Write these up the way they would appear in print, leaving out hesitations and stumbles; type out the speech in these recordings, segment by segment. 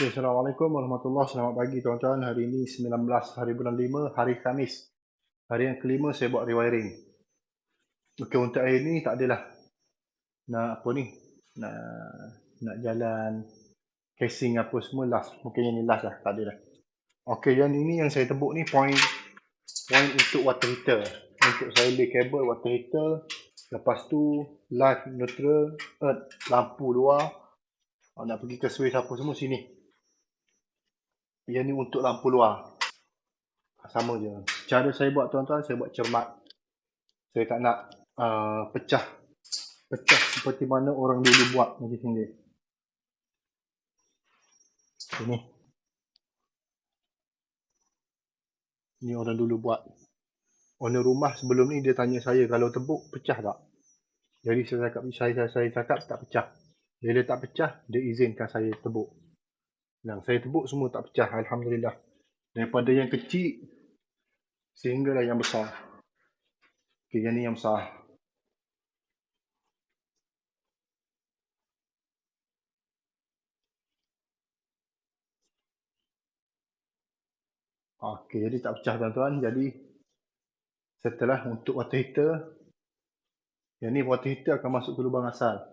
Okay, Assalamualaikum warahmatullahi wabarakatuh. Selamat pagi tuan-tuan. Hari ini 19 hari bulan 5, hari Khamis. Hari yang kelima saya buat rewiring. Okey, untuk hari ni tak adalah nak apa ni, nak nak jalan casing apa semua last. Mungkin yang ni last lah, tak adalah. Okey, yang ini yang saya tebuk ni point untuk water heater. Untuk saya lay kabel water heater. Lepas tu live, neutral, earth, lampu luar. Nak pergi ke switch apa semua sini. Yang ni untuk lampu luar. Sama je. Cara saya buat tuan-tuan, saya buat cermat. Saya tak nak pecah seperti mana orang dulu buat macam sini. Ini orang dulu buat. Owner rumah sebelum ni dia tanya saya kalau tebuk pecah tak. Jadi saya cakap tak pecah. Bila tak pecah, dia izinkan saya tebuk. Dan saya tebuk semua tak pecah, alhamdulillah. Daripada yang kecil sehinggalah yang besar. Okey, yang ni yang besar. Okey, jadi tak pecah tuan-tuan. Jadi setelah untuk water heater, yang ni water heater akan masuk ke lubang asal.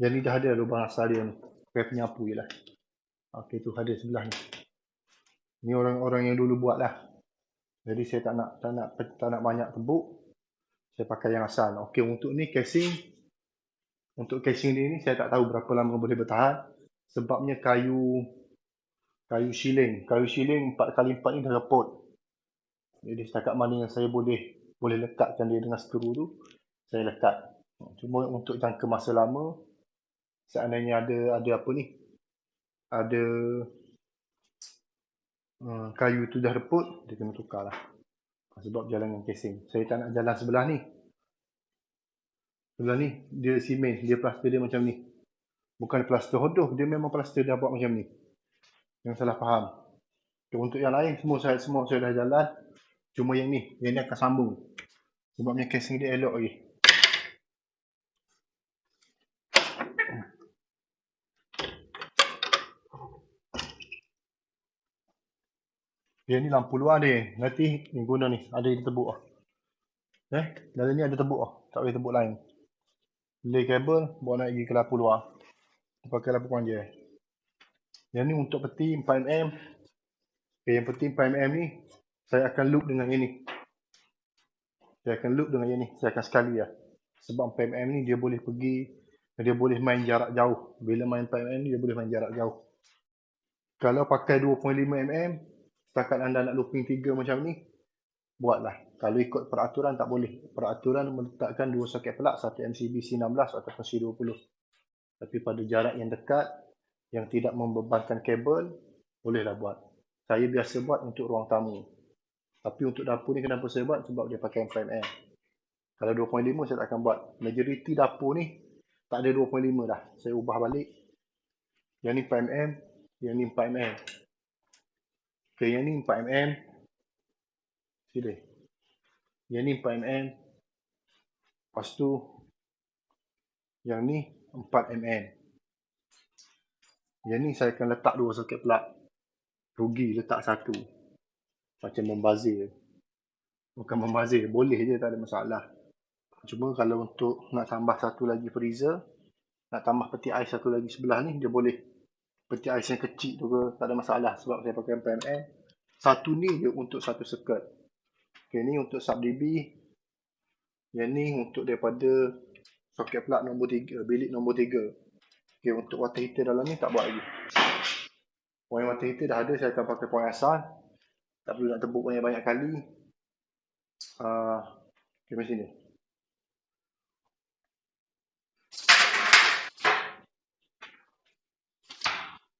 Yang ni dah ada lubang asal dia ni. Pakai penyapu je lah. Okey, tu ada sebelah ni. Ni orang-orang yang dulu buat lah. Jadi saya tak nak banyak tebuk. Saya pakai yang asal. Okey, untuk ni casing. Untuk casing ni saya tak tahu berapa lama boleh bertahan. Sebabnya kayu shilling. Kayu shilling 4x4 ni dah reput. Jadi setakat mana yang saya boleh lekatkan dia dengan skru tu, saya lekat. Cuma untuk jangka masa lama, seandainya ada apa ni, ada kayu tu dah reput, dia kena tukar lah. Sebab jalan dengan casing. Saya tak nak jalan sebelah ni. Sebelah ni, dia simen, dia plaster dia macam ni. Bukan plaster hodoh, dia memang plaster dia buat macam ni. Yang salah faham. Untuk yang lain, semua saya dah jalan. Cuma yang ni akan sambung. Sebabnya casing dia elok lagi. Dia ni lampu luar dia. Nanti ni guna ni, ada yang tebuk lah. Dalam ni ada tebuk lah. Tak boleh tebuk lain. Lay kabel, bawa nak pergi ke lampu luar. Pakai lampu panjang. Yang ni untuk peti 4mm. Okay, yang peti 4mm ni, saya akan loop dengan yang ni. Saya akan loop dengan yang ni. Saya akan sekali lah. Sebab 4mm ni dia boleh pergi, dia boleh main jarak jauh. Bila main 4mm ni, dia boleh main jarak jauh. Kalau pakai 2.5mm, setakat anda nak looping 3 macam ni, buatlah. Kalau ikut peraturan tak boleh. Peraturan meletakkan 2 soket pelak, satu MCB C16 ataupun C20. Tapi pada jarak yang dekat, yang tidak membebankan kabel, bolehlah buat. Saya biasa buat untuk ruang tamu. Tapi untuk dapur ni kenapa saya buat? Sebab dia pakai 4mm. Kalau 2.5 saya tak akan buat. Majoriti dapur ni tak ada 2.5 dah. Saya ubah balik. Yang ni 4mm, yang ni 4mm. Okay, yang ni 4mm. Sini. Yang ni 4mm. Lepas tu, yang ni 4mm. Yang ni saya akan letak 2 soket pelak. Rugi letak satu. Macam membazir. Bukan membazir, boleh je, tak ada masalah. Cuma kalau untuk nak tambah satu lagi freezer, nak tambah peti ais satu lagi sebelah ni, dia boleh. Peti ais yang kecil tu ke, tak ada masalah. Sebab saya pakai 4mm. Satu ni dia untuk satu circuit. Okay, ni untuk sub DB. Yang ni untuk daripada soket pelak nombor 3, bilik nombor 3. Okay, untuk water heater dalam ni tak buat lagi. Point water heater dah ada, saya akan pakai point asal. Tak perlu nak tebuk banyak-banyak kali. Okay, macam ni.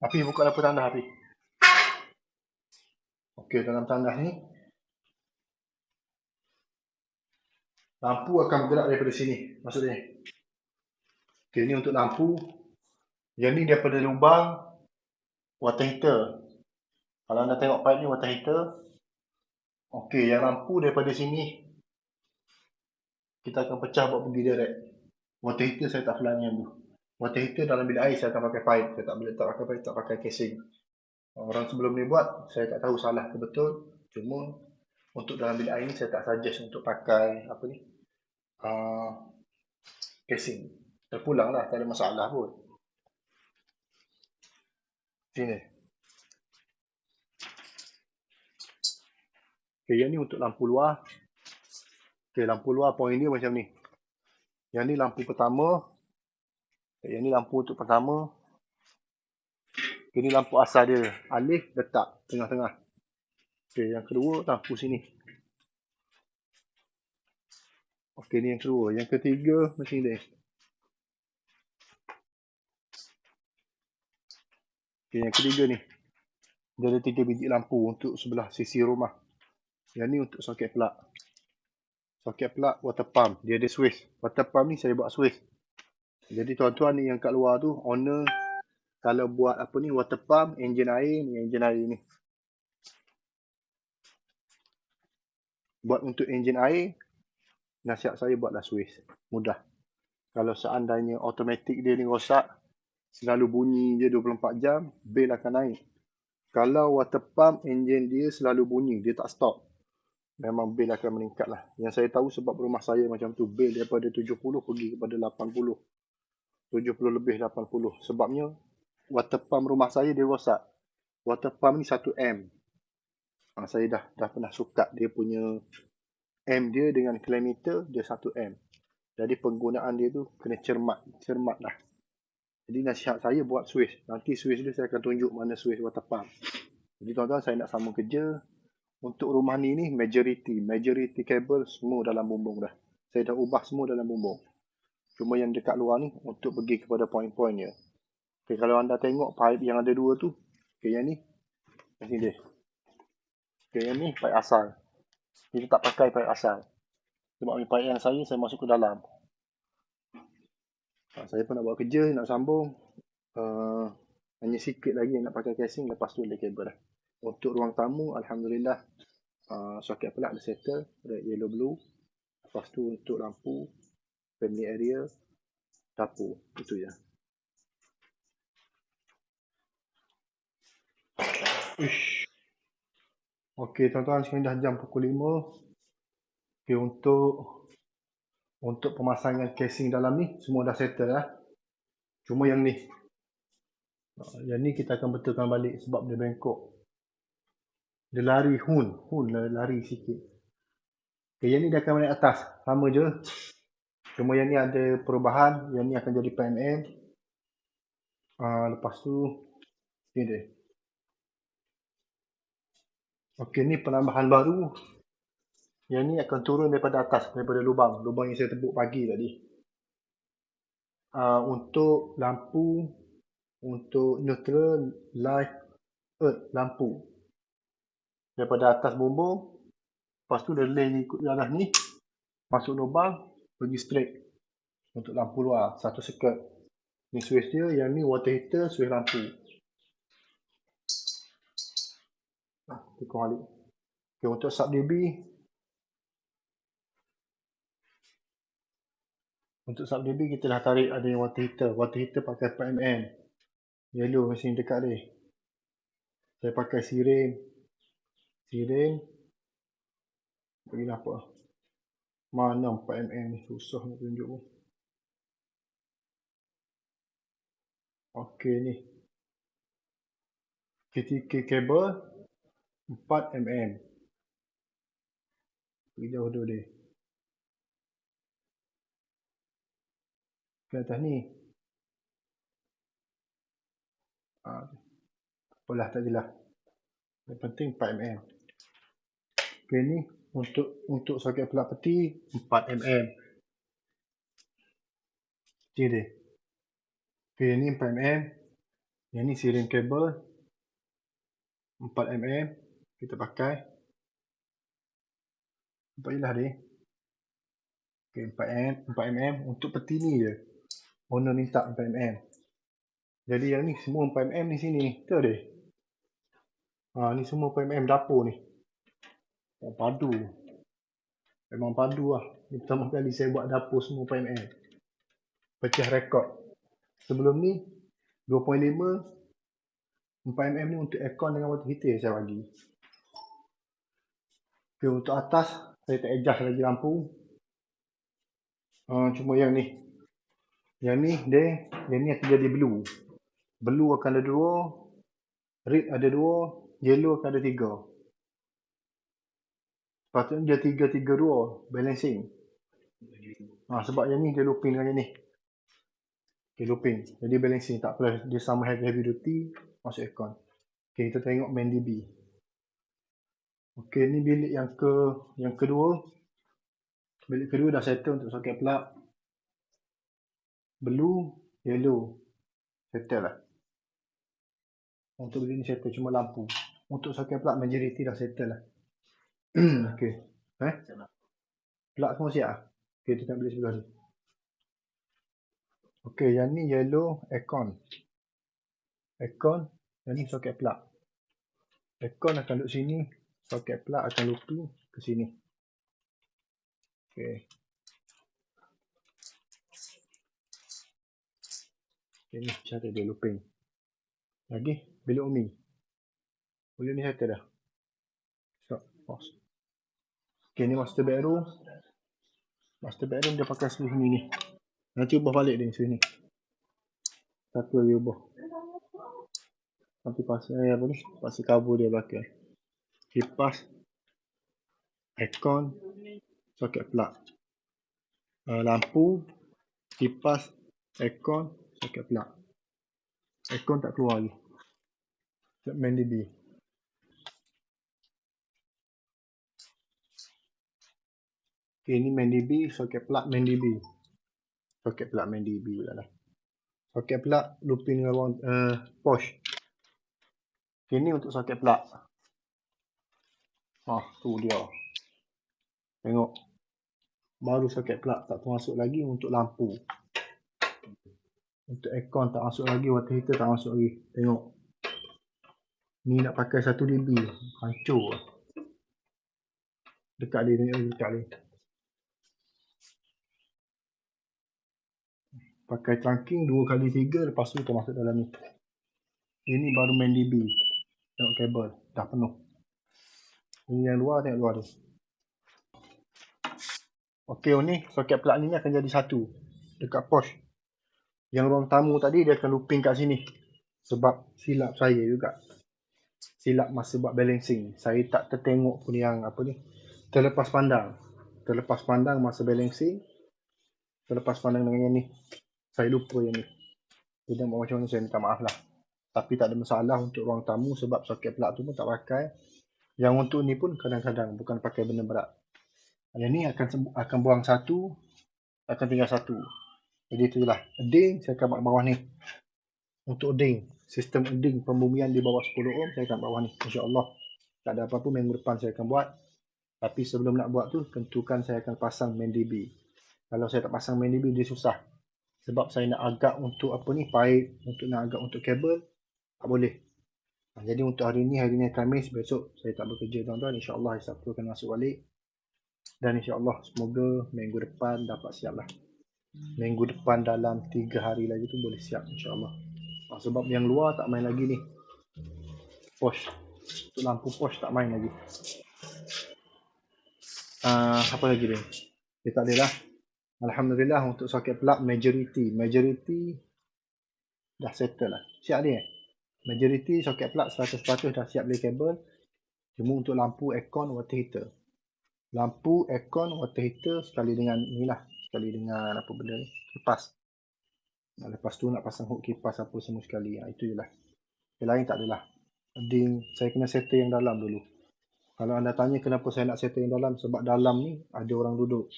Api buka lampu tandas, Api. Okey, dalam tandas ni, lampu akan bergerak daripada sini. Maksudnya. Okey, ni untuk lampu. Yang ni daripada lubang water heater. Kalau anda tengok pipe ni water heater. Okey, yang lampu daripada sini, kita akan pecah buat pergi direct. Water heater saya tak pelan yang tu. Water heater dalam bilik air saya akan pakai pipe. Saya tak pakai pipe, tak pakai casing. Orang sebelum ni buat, saya tak tahu salah ke betul. Cuma untuk dalam bilik air ni saya tak suggest untuk pakai apa ni, casing. Terpulang lah, tak ada masalah pun. Sini. Okay, yang ni untuk lampu luar. Okay, lampu luar point dia macam ni. Yang ni lampu pertama. Okay, yang ni lampu untuk pertama. Okay, ni lampu asal dia. Alih letak tengah-tengah. Okay, yang kedua lampu sini. Okay, ni yang kedua. Yang ketiga macam ni. Okay, yang ketiga ni. Dia ada 3 biji lampu untuk sebelah sisi rumah. Yang ni untuk soket plug. Soket plug water pump. Dia ada switch. Water pump ni saya buat switch. Jadi tuan-tuan ni yang kat luar tu, owner kalau buat apa ni, water pump, enjin air ni, enjin air ni. Buat untuk enjin air, nasihat saya buatlah switch. Mudah. Kalau seandainya automatik dia ni rosak, selalu bunyi je 24 jam, bil akan naik. Kalau water pump, enjin dia selalu bunyi, dia tak stop. Memang bil akan meningkat lah. Yang saya tahu sebab rumah saya macam tu, bil daripada 70 pergi kepada 80. 70 lebih 80. Sebabnya water pump rumah saya dia rosak. Water pump ni 1 amp. Saya dah pernah sukat dia punya amp dia dengan kilometer dia 1 amp. Jadi penggunaan dia tu kena cermat lah. Jadi nasihat saya buat switch. Nanti switch dia saya akan tunjuk mana switch water pump. Jadi tuan-tuan saya nak sambung kerja. Untuk rumah ni majority kabel semua dalam bumbung dah. Saya dah ubah semua dalam bumbung. Cuma yang dekat luar ni untuk pergi kepada point-pointnya. Okay, kalau anda tengok pipe yang ada dua tu, okay, yang ni macam dia. Okay, yang ni pipe asal. Kita tak pakai pipe asal. Sebab ni pipe yang saya masuk ke dalam. Saya pun nak buat kerja, nak sambung. Hanya sikit lagi yang nak pakai casing, lepas tu ada kabel dah. Untuk ruang tamu, Alhamdulillah, soket plug dah settle, red, yellow, blue. Lepas tu untuk lampu, family area, dapur, itu je. Okey tuan-tuan, sekarang dah jam pukul 5. Okey, untuk pemasangan casing dalam ni semua dah settle lah. Cuma yang ni. Yang ni kita akan betulkan balik sebab dia bengkok. Dia lari hun lari sikit. Okey, yang ni dia akan naik atas, sama je. Cuma yang ni ada perubahan, yang ni akan jadi PMM. Lepas tu ni dia. Okey, ni penambahan baru. Yang ni akan turun daripada atas, daripada lubang yang saya tebuk pagi tadi. Untuk lampu, untuk neutral, light, earth, lampu. Daripada atas bumbung, lepas tu dia lay ikut jalan ni, masuk lubang, pergi straight. Untuk lampu luar, satu circuit. Ni switch dia, yang ni water heater, switch lampu. Tukar balik. Okay, untuk sub DB, kita dah tarik ada yang water heater. Water heater pakai 4mm. Yellow mesin dekat dia. Saya pakai siren. Bagi nampak. Mana 4mm ni? Susah nak tunjuk pun. Okey ni. KTK kabel 4mm. Pergi jauh dulu dia. Ke atas ni. Apalah tak jelas. Yang penting 4mm. Okey ni untuk soket plug peti 4mm. Okey dia. Okey ni 4mm. Yang ni siren kabel 4mm. Kita pakai. Nampak jelas dia. Okey 4mm. Untuk peti ni je. Owner minta 4mm. Jadi yang ni semua 4mm di sini. Betul dia? Ni semua 4mm dapur ni. Padu. Memang padu lah. Ni pertama kali saya buat dapur semua 4mm. Pecah rekod. Sebelum ni 2.5 4mm ni untuk aircon dengan water heater saya bagi. Okay, untuk atas saya tak adjust lagi lampu. Cuma yang ni. Yang ni akan jadi blue. Blue akan ada 2, red ada 2, yellow akan ada 3. Sepatutnya dia 3-3-2 balancing. Sebab yang ni dia looping dengan yang ni. Okay, looping. Jadi balancing, tak apa. Dia sama heavy duty, masuk aircon. Okay, kita tengok main DB. Okay, ni bilik yang kedua. Bilik kedua dah settle untuk soket plug. Blue, yellow. Settle lah. Untuk bilik ni settle, cuma lampu. Untuk soket plug majority dah settle lah. Okay. Plug semua siap lah. Okay, kita tengok bilik sebelah ni. Okay, yang ni yellow aircon. Aircon, yang ni soket plug. Aircon akan duduk sini, soket plug akan looping ke sini. Okay. Ini cara dia looping. Lagi, bilik umi. Bilik ni settle dah. Stop, pause. Okay, ni master bedroom. Master bedroom dia pakai switch ni. Nanti ubah balik dia switch ni. Satu lagi ubah. Nanti pasal apa ni? Pasal kabur dia belakang. Kipas, aircon, soket plug. Lampu, kipas, aircon, soket plug. Aircon tak keluar lagi. Main DB. Okay, ni main DB, soket plug main DB. Soket plug main DB pula lah. Soket plug looping dengan ruang posh. Okay, ni untuk soket plug. Tu dia. Tengok. Baru soket plug tak termasuk lagi untuk lampu. Untuk aircon tak masuk lagi, water heater tak masuk lagi. Tengok. Ni nak pakai 1 dB. Hancur lah. Dekat dia, tengok dekat dia. Pakai trunking 2x3, lepas tu kita masuk dalam ni. Ini baru main DB. Tengok kabel, dah penuh. Ini yang luar, tengok luar tu. Okey, ni soket plug ni akan jadi satu. Dekat posh. Yang ruang tamu tadi dia akan looping kat sini. Sebab silap saya juga. Silap masa buat balancing. Saya tak tertengok pun yang apa ni. Terlepas pandang. Terlepas pandang masa balancing. Terlepas pandang dengan yang ni. Saya lupa yang ni. Jadi macam mana saya minta maaf lah. Tapi tak ada masalah untuk ruang tamu sebab soket plug tu pun tak pakai. Yang untuk ni pun kadang-kadang bukan pakai benda berat. Yang ni akan buang satu, akan tinggal satu. Jadi itu je lah. Edding saya akan buat bawah ni. Untuk edding, sistem edding pembumian di bawah 10 ohm saya akan bawah ni. InsyaAllah. Tak ada apa-apa, minggu depan saya akan buat. Tapi sebelum nak buat tu, tentukan saya akan pasang main DB. Kalau saya tak pasang main DB, dia susah. Sebab saya nak agak untuk apa ni, pipe, untuk nak agak untuk kabel, tak boleh. Jadi untuk hari ni Khamis, besok saya tak bekerja tuan-tuan. InsyaAllah hari Sabtu akan masuk balik. Dan insyaAllah semoga minggu depan dapat siap lah. Minggu depan dalam 3 hari lagi tu boleh siap insyaAllah. Sebab yang luar tak main lagi ni. Posh. Untuk lampu posh tak main lagi. Apa lagi dia? Dia tak ada lah. Alhamdulillah untuk soket plug majority dah settle lah. Siap dia. Majority soket plug 100% dah siap beli kabel. Cuma untuk lampu, aircon, water heater. Lampu, aircon, water heater sekali dengan inilah. Sekali dengan apa benda ni. Kipas. Lepas tu nak pasang hook kipas apa semua sekali. Itu je lah. Yang lain tak adalah. Saya kena settle yang dalam dulu. Kalau anda tanya kenapa saya nak settle yang dalam. Sebab dalam ni ada orang duduk.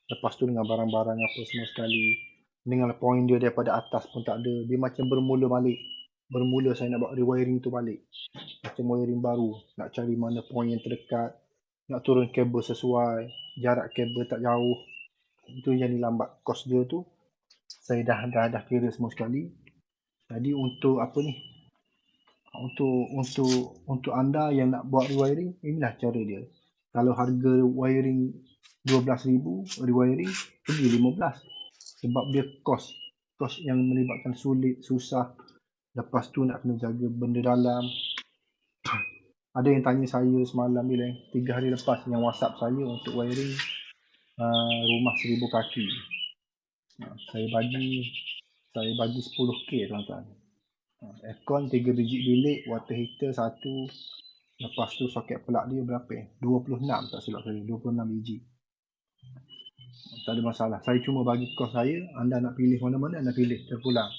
Lepas tu dengan barang-barang apa semua sekali. Dengan point dia daripada atas pun tak ada. Dia macam bermula balik. Bermula saya nak buat rewiring tu balik. Macam wiring baru. Nak cari mana point yang terdekat. Nak turun kabel sesuai. Jarak kabel tak jauh. Itu yang lambat. Kos dia tu. Saya dah kira semua sekali. Jadi untuk apa ni? Untuk anda yang nak buat rewiring, inilah cara dia. Kalau harga wiring 12,000 rewiring, pergi 15. Sebab dia kos yang melibatkan sulit, susah. Lepas tu nak kena jaga benda dalam. Ada yang tanya saya semalam ni, 3 hari lepas, yang WhatsApp saya untuk wiring rumah 1000 kaki. Saya bagi 10k tuan-tuan. Aircon 3 biji bilik, water heater 1. Lepas tu soket plug dia berapa? 26 tak silap saya, 26 biji. Tak ada masalah. Saya cuma bagi kos saya, anda nak pilih mana-mana anda pilih, terpulang.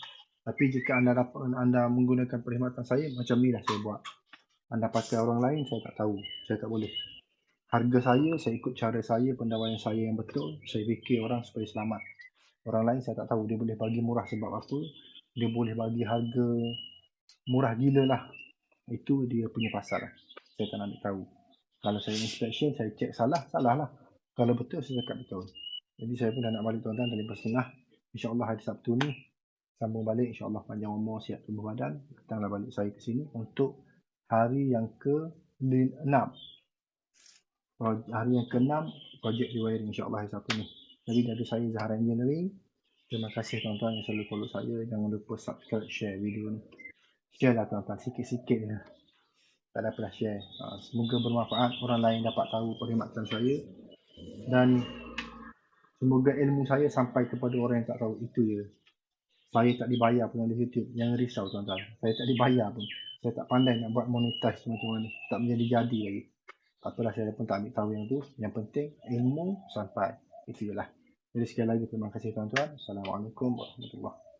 Tapi jika anda menggunakan perkhidmatan saya, macam ni lah saya buat. Anda pakai orang lain, saya tak tahu. Saya tak boleh. Harga saya ikut cara saya, pendapatan saya yang betul. Saya fikir orang supaya selamat. Orang lain saya tak tahu. Dia boleh bagi murah sebab apa. Dia boleh bagi harga murah gila lah. Itu dia punya pasal lah. Saya tak nak ambil tahu. Kalau saya inspection, saya cek salah lah. Kalau betul, saya cakap betul. Jadi saya pun dah nak balik tuan-tuan dari setengah. InsyaAllah hari Sabtu ni sambung balik. InsyaAllah panjang umur, sihat tubuh badan. Datanglah balik saya ke sini untuk hari yang ke-6. Hari yang ke-6 projek rewiring insyaAllah hari Sabtu ni. Jadi dari saya Zahara Engineering. Terima kasih tuan-tuan yang selalu follow saya. Jangan lupa subscribe, share video ni. Share lah tuan-tuan, sikit-sikit je. Tak ada apalah share. Semoga bermanfaat, orang lain dapat tahu perkhidmatan saya. Dan semoga ilmu saya sampai kepada orang yang tak tahu. Itu je. Saya tak dibayar pun dari YouTube. Jangan risau tuan-tuan. Saya tak dibayar pun. Saya tak pandai nak buat monetize macam mana. Tak menjadi-jadi lagi. Tak apalah, saya pun tak ambil tahu yang tu. Yang penting ilmu sampai. Itu je lah. Jadi sekali lagi terima kasih tuan-tuan. Assalamualaikum warahmatullahi wabarakatuh.